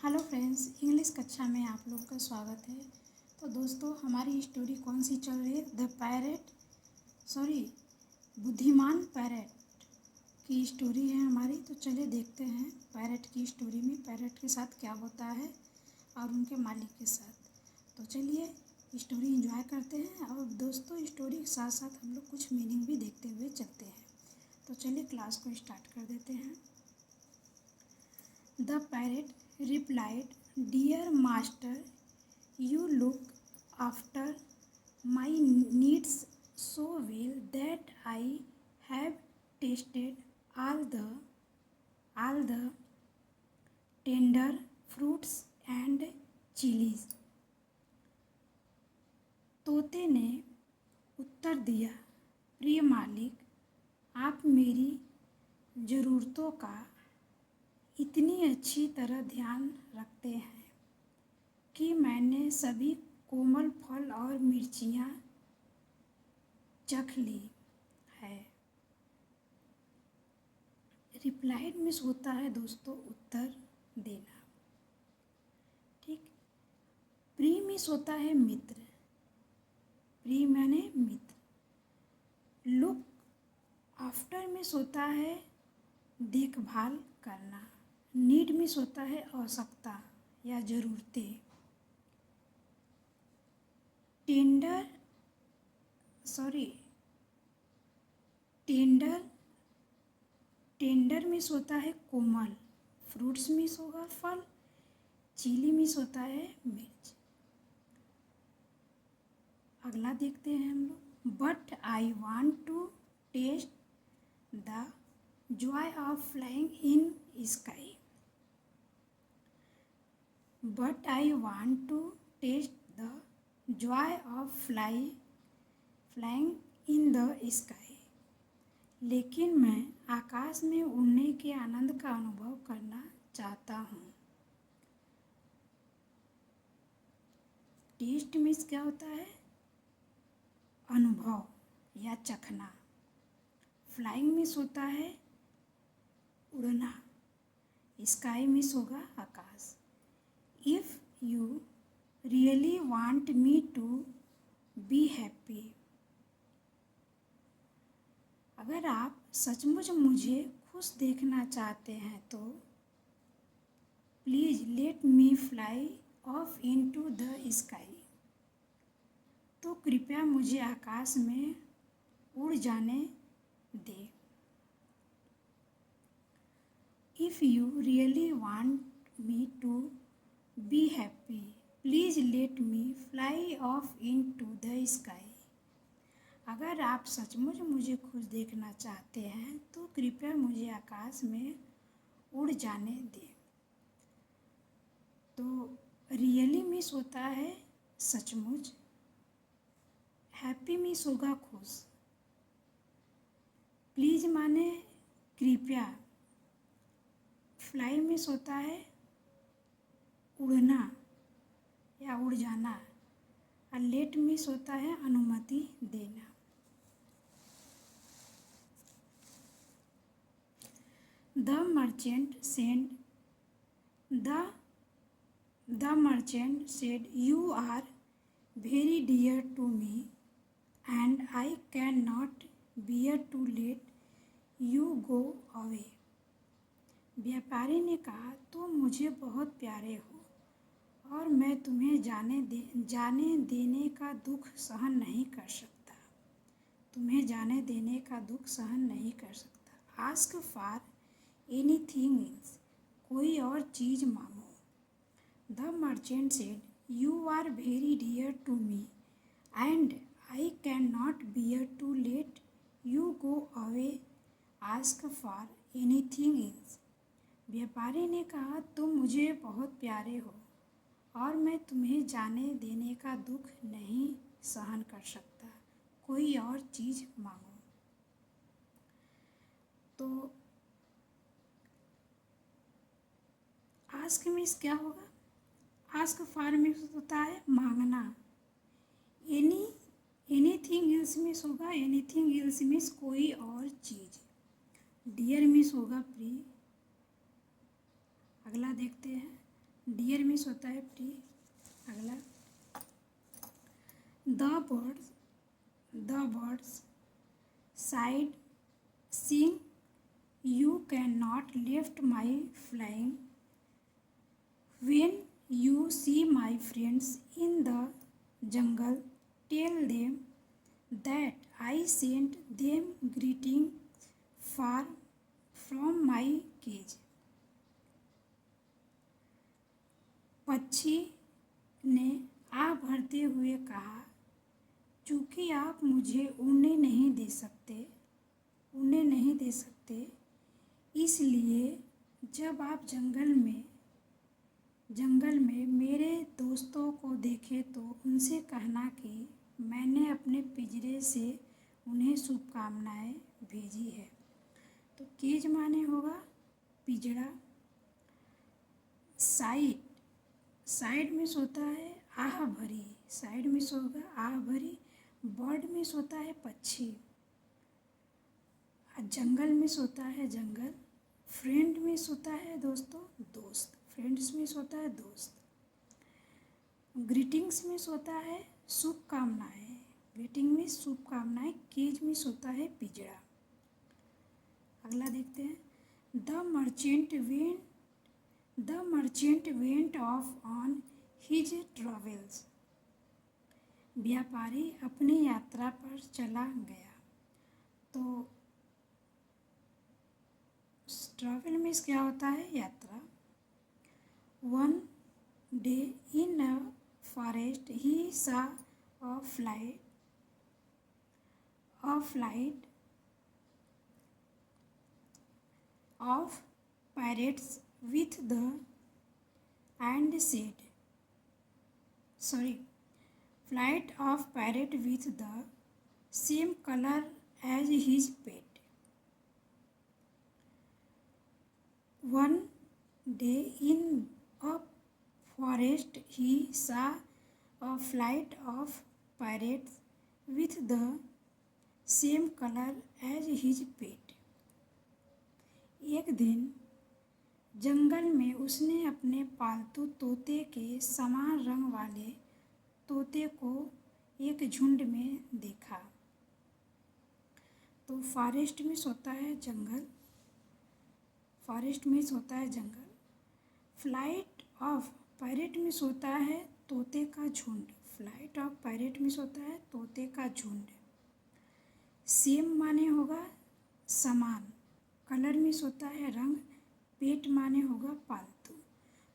Hello friends, English कक्षा में आप लोग का स्वागत है। तो दोस्तों, हमारी स्टोरी कौन सी चल रही है? बुद्धिमान पैरेट की स्टोरी है हमारी। तो चलिए देखते हैं पैरेट की स्टोरी में पैरेट के साथ क्या होता है और उनके मालिक के साथ। तो चलिए स्टोरी एंजॉय करते हैं और दोस्तों स्टोरी के साथ साथ हम लोग कुछ मीनिंग भी देखते हुए चलते हैं। तो चलिए क्लास को स्टार्ट कर देते हैं। The parrot replied, "Dear master, you look after my needs so well that I have tasted all the tender fruits and chilies." तोते ने उत्तर दिया, प्रिय मालिक, आप मेरी ज़रूरतों का इतनी अच्छी तरह ध्यान रखते हैं कि मैंने सभी कोमल फल और मिर्चियाँ चख ली है। रिप्लाइड मीन्स होता है दोस्तों उत्तर देना, ठीक। प्री मीन्स होता है मित्र, प्री माने मित्र। लुक आफ्टर मीन्स होता है देखभाल करना। नीड मीन्स होता है आवश्यकता या ज़रूरतें। टेंडर मीन्स होता है कोमल। फ्रूट्स मीन्स होगा फल। चिली मीन्स होता है मिर्च। अगला देखते हैं हम लोग। But I want to test the joy of flying in sky. But I want to taste the joy of flying in the sky. लेकिन मैं आकाश में उड़ने के आनंद का अनुभव करना चाहता हूँ। टेस्ट मीन्स क्या होता है? अनुभव या चखना। फ्लाइंग मीन्स होता है उड़ना। स्काई मीन्स होगा आकाश। If you really want me to be happy, अगर आप सचमुच मुझे खुश देखना चाहते हैं तो please let me fly of into the sky, तो कृपया मुझे आकाश में उड़ जाने दे। If you really want me to be happy, please let me fly off into the sky. अगर आप सचमुच मुझे खुश देखना चाहते हैं तो कृपया मुझे आकाश में उड़ जाने दें। तो रियली मीन्स होता है सचमुच। हैप्पी मीन्स होगा खुश। प्लीज माने कृपया। फ्लाई मीन्स होता है उड़ना या उड़ जाना। और लेट मीन्स होता है अनुमति देना। The merchant said you are very dear to me and I can not bear to let you go away. व्यापारी ने कहा, तुम मुझे बहुत प्यारे हो और मैं तुम्हें जाने देने का दुख सहन नहीं कर सकता। तुम्हें जाने देने का दुख सहन नहीं कर सकता। आस्क फॉर एनीथिंग मीन्स कोई और चीज़ मांगो। The merchant said, you are very dear to me and I can not bear to let you go away. Ask for anything means व्यापारी ने कहा, तुम मुझे बहुत प्यारे हो और मैं तुम्हें जाने देने का दुख नहीं सहन कर सकता। कोई और चीज़ मांगो। तो आस्क मीन्स क्या होगा? आस्क फॉर मीन्स होता है मांगना। एनीथिंग एल्स मीन्स होगा एनीथिंग एल्स मीन्स कोई और चीज़। डियर मीन्स होगा प्रिय। अगला देखते हैं। डियर मीन्स होता है प्री। अगला, the birds side sing you can not lift my flying when you see my friends in the jungle tell them that I sent them greeting far from my cage. पक्षी ने आह भरते हुए कहा, चूँकि आप मुझे उड़ने नहीं दे सकते, इसलिए जब आप जंगल में मेरे दोस्तों को देखें तो उनसे कहना कि मैंने अपने पिंजरे से उन्हें शुभकामनाएं भेजी है। तो केज माने होगा पिंजरा। साइड में सोता है आह भरी, साइड में सोगा आह भरी। बर्ड में सोता है पक्षी। जंगल में सोता है जंगल। फ्रेंड में सोता है दोस्तों दोस्त, फ्रेंड्स में सोता है दोस्त। ग्रीटिंग्स में सोता है शुभकामनाएं, ग्रीटिंग में शुभकामनाएं। केज में सोता है पिंजरा। अगला देखते हैं, the merchant went of on his travels. व्यापारी अपनी यात्रा पर चला गया। तो ट्रैवल में क्या होता है? यात्रा। One day in a forest he saw a flight of parrots with the and said, flight of parrot with the same color as his pet. One day in a forest he saw a flight of parrots with the same color as his pet. एक दिन जंगल में उसने अपने पालतू तोते के समान रंग वाले तोते को एक झुंड में देखा। तो फॉरेस्ट में सोता है जंगल, फॉरेस्ट में सोता है जंगल। फ्लाइट ऑफ पैरेट में सोता है तोते का झुंड, फ्लाइट ऑफ पैरेट में सोता है तोते का झुंड। सेम माने होगा समान, कलर में सोता है रंग, पेट माने होगा पालतू।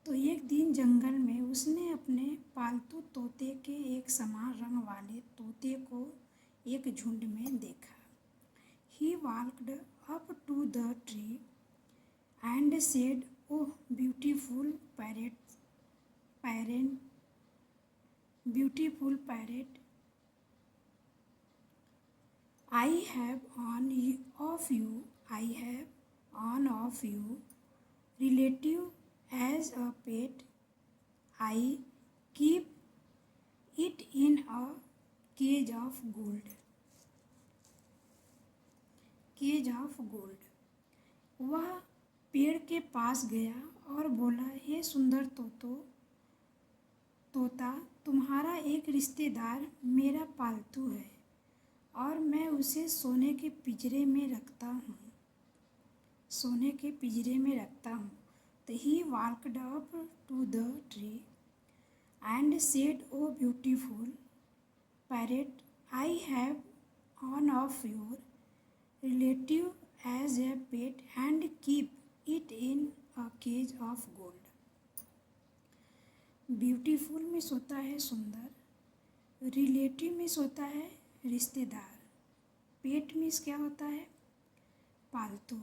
तो एक दिन जंगल में उसने अपने पालतू तोते के एक समान रंग वाले तोते को एक झुंड में देखा। He walked up to the tree and said, "Oh, beautiful parrot, I have on of you relative as a pet. I keep it in a cage of gold." वह पेड़ के पास गया और बोला, हे सुंदर तोता, तुम्हारा एक रिश्तेदार मेरा पालतू है और मैं उसे सोने के पिंजरे में रखता हूँ। तो he walked up to the tree and said, oh beautiful parrot, I have on of your relative as a pet and keep it in a cage of gold. Beautiful में सोता है सुंदर, रिलेटिव में सोता है रिश्तेदार, पेट में क्या होता है पालतू,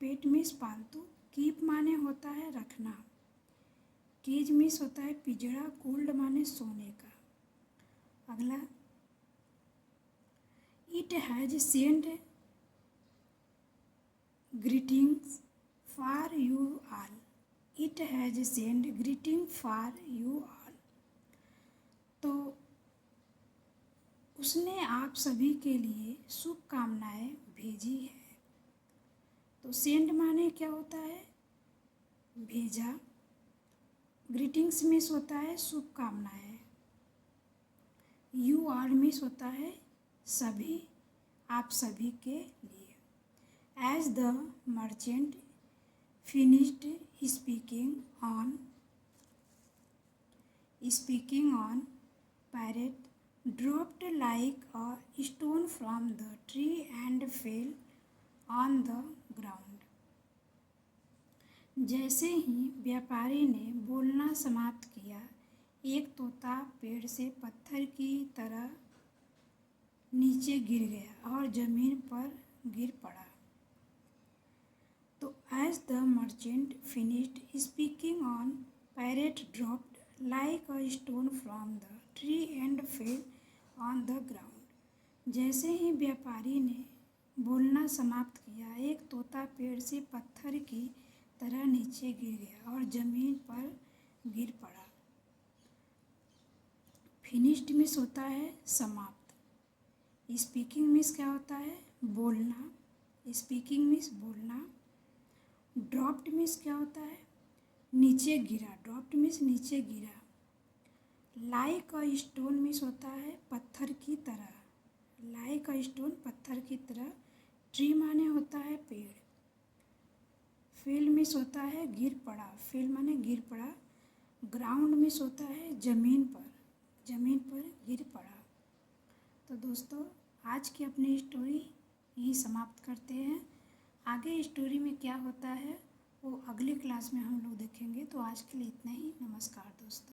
पेट में पालतू, कीप माने होता है रखना, केज में होता है पिंजरा, गोल्ड माने सोने का। अगला, it has send greetings for you all. It has sent greeting for you all. तो उसने आप सभी के लिए शुभकामनाएं भेजी है। तो सेंड माने क्या होता है भेजा, ग्रीटिंग्स मिस होता है शुभकामनाएं। यू आर मिस होता है सभी, आप सभी के लिए। As the merchant finished speaking on, parrot dropped like a stone from the tree and fell on the ground. जैसे ही व्यापारी ने बोलना समाप्त किया, एक तोता पेड़ से पत्थर की तरह नीचे गिर गया और जमीन पर गिर पड़ा। तो as the merchant finished speaking on, parrot dropped like a stone from the tree and fell on the ground. जैसे ही व्यापारी ने बोलना समाप्त किया, एक तोता पेड़ से पत्थर की तरह नीचे गिर गया और जमीन पर गिर पड़ा। फिनिश्ड मिस होता है समाप्त। स्पीकिंग मिस क्या होता है? बोलना। स्पीकिंग मिस बोलना। ड्रॉप्ड मिस क्या होता है? नीचे गिरा। ड्रॉप्ड मिस नीचे गिरा। लाइक अ स्टोन मिस होता है पत्थर की तरह। लाइक अ स्टोन पत्थर की तरह। ट्री माने होता है पेड़। फेल मिस होता है गिर पड़ा। फेल माने गिर पड़ा। ग्राउंड मिस होता है जमीन पर। जमीन पर गिर पड़ा। तो दोस्तों, आज की अपनी स्टोरी यहीं समाप्त करते हैं। आगे स्टोरी में क्या होता है वो अगली क्लास में हम लोग देखेंगे। तो आज के लिए इतना ही। नमस्कार दोस्तों।